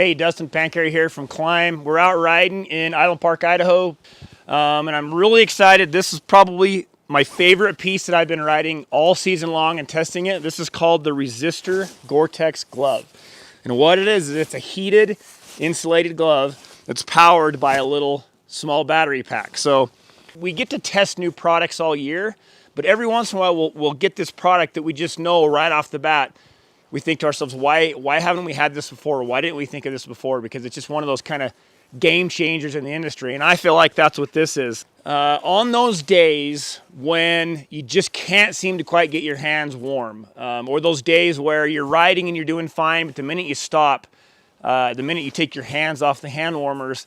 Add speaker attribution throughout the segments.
Speaker 1: Hey, Dustin Pancari here from Climb. We're out riding in Island Park, Idaho, and I'm really excited. This is probably my favorite piece that I've been riding all season long and testing it. This is called the Resistor Gore-Tex Glove. And what it is it's a heated, insulated glove that's powered by a little small battery pack. So we get to test new products all year, but every once in a while we'll get this product that we just know right off the bat. We think to ourselves, why haven't we had this before? Why didn't we think of this before? Because it's just one of those kind of game changers in the industry. And I feel like that's what this is. On those days when you just can't seem to quite get your hands warm, or those days where you're riding and you're doing fine, but the minute you stop, the minute you take your hands off the hand warmers,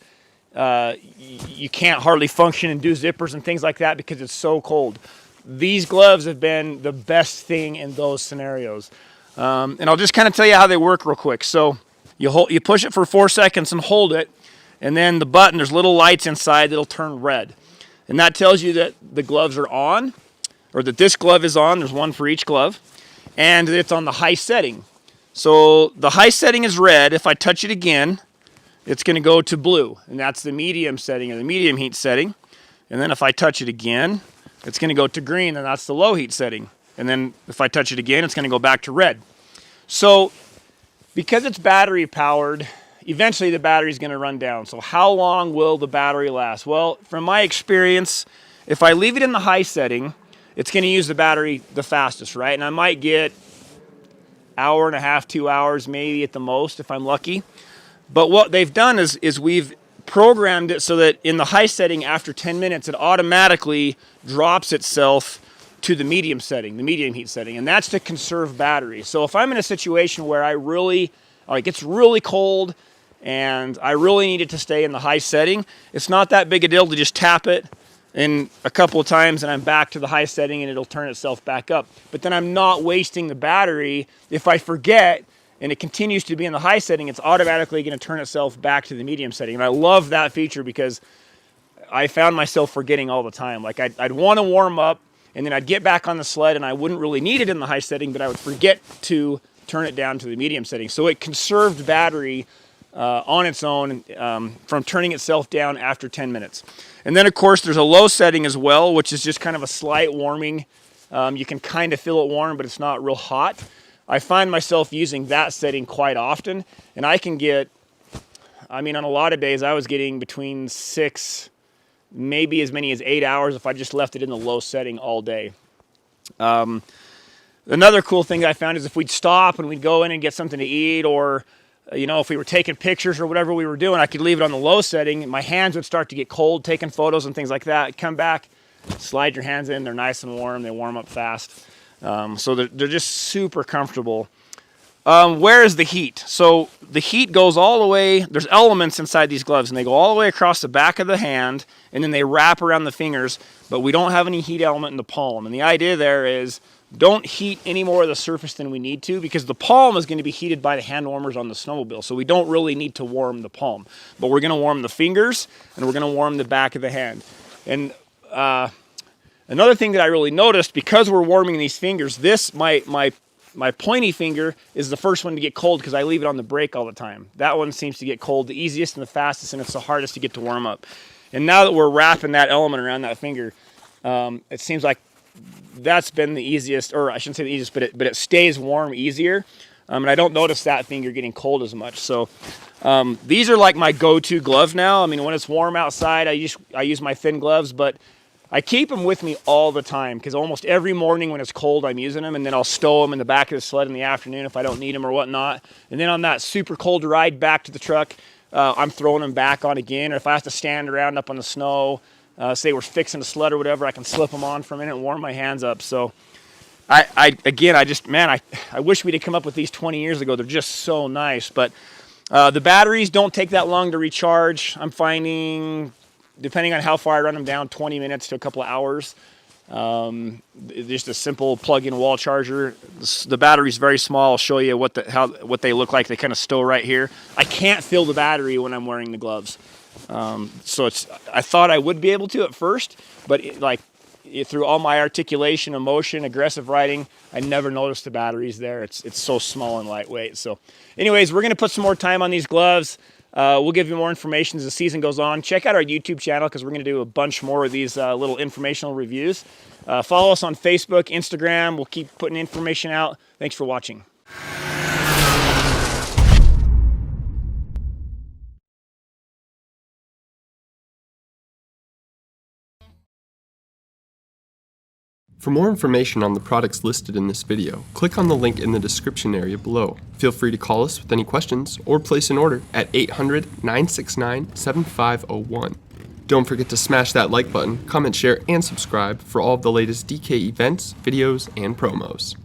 Speaker 1: you can't hardly function and do zippers and things like that because it's so cold. These gloves have been the best thing in those scenarios. And I'll just kind of tell you how they work real quick. So you push it for 4 seconds and hold it, and then the button, there's little lights inside that'll turn red. And that tells you that the gloves are on, or that this glove is on. There's one for each glove. And it's on the high setting. So the high setting is red. If I touch it again, it's going to go to blue. And that's the medium setting, or the medium heat setting. And then if I touch it again, it's going to go to green, and that's the low heat setting. And then if I touch it again, it's going to go back to red. So because it's battery powered, eventually the battery is going to run down. So how long will the battery last? Well, from my experience, if I leave it in the high setting, it's going to use the battery the fastest, right? And I might get hour and a half, 2 hours maybe at the most if I'm lucky. But what they've done is we've programmed it so that in the high setting, after 10 minutes, it automatically drops itself to the medium setting, the medium heat setting, and that's to conserve battery. So if I'm in a situation where it's really cold and I really need it to stay in the high setting, it's not that big a deal to just tap it in a couple of times and I'm back to the high setting and it'll turn itself back up. But then I'm not wasting the battery. If I forget and it continues to be in the high setting, it's automatically going to turn itself back to the medium setting. And I love that feature because I found myself forgetting all the time. Like I'd want to warm up, and then I'd get back on the sled and I wouldn't really need it in the high setting, but I would forget to turn it down to the medium setting. So it conserved battery on its own from turning itself down after 10 minutes. And then of course there's a low setting as well, which is just kind of a slight warming. You can kind of feel it warm, but it's not real hot. I find myself using that setting quite often, and I can get, on a lot of days I was getting between 6, maybe as many as 8 hours if I just left it in the low setting all day. Another cool thing I found is if we'd stop and we'd go in and get something to eat, or if we were taking pictures or whatever we were doing, I could leave it on the low setting. My hands would start to get cold taking photos and things like that. Come back, slide your hands in, they're nice and warm, they warm up fast. So they're just super comfortable. Where is the heat? So the heat goes all the way, there's elements inside these gloves, and they go all the way across the back of the hand, and then they wrap around the fingers, but we don't have any heat element in the palm. And the idea there is don't heat any more of the surface than we need to, because the palm is going to be heated by the hand warmers on the snowmobile, so we don't really need to warm the palm. But we're going to warm the fingers, and we're going to warm the back of the hand. And another thing that I really noticed, because we're warming these fingers, my pointy finger is the first one to get cold because I leave it on the brake all the time. That one seems to get cold the easiest and the fastest, and it's the hardest to get to warm up. And now that we're wrapping that element around that finger, it seems like that's been the easiest, or I shouldn't say the easiest, but it stays warm easier. And I don't notice that finger getting cold as much. So these are like my go-to gloves now. When it's warm outside, I use my thin gloves, but I keep them with me all the time because almost every morning when it's cold, I'm using them, and then I'll stow them in the back of the sled in the afternoon if I don't need them or whatnot. And then on that super cold ride back to the truck, I'm throwing them back on again. Or if I have to stand around up on the snow, say we're fixing a sled or whatever, I can slip them on for a minute and warm my hands up. So I wish we'd have come up with these 20 years ago. They're just so nice. But the batteries don't take that long to recharge. I'm finding, depending on how far I run them down, 20 minutes to a couple of hours. Just a simple plug-in wall charger. The battery's very small. I'll show you what they look like. They kind of stow right here. I can't feel the battery when I'm wearing the gloves. So I thought I would be able to at first, but through all my articulation, emotion, aggressive riding, I never noticed the batteries there. It's so small and lightweight. So anyways, we're going to put some more time on these gloves. We'll give you more information as the season goes on. Check out our YouTube channel because we're going to do a bunch more of these little informational reviews. Follow us on Facebook, Instagram. We'll keep putting information out. Thanks for watching.
Speaker 2: For more information on the products listed in this video, click on the link in the description area below. Feel free to call us with any questions or place an order at 800-969-7501. Don't forget to smash that like button, comment, share, and subscribe for all of the latest DK events, videos, and promos.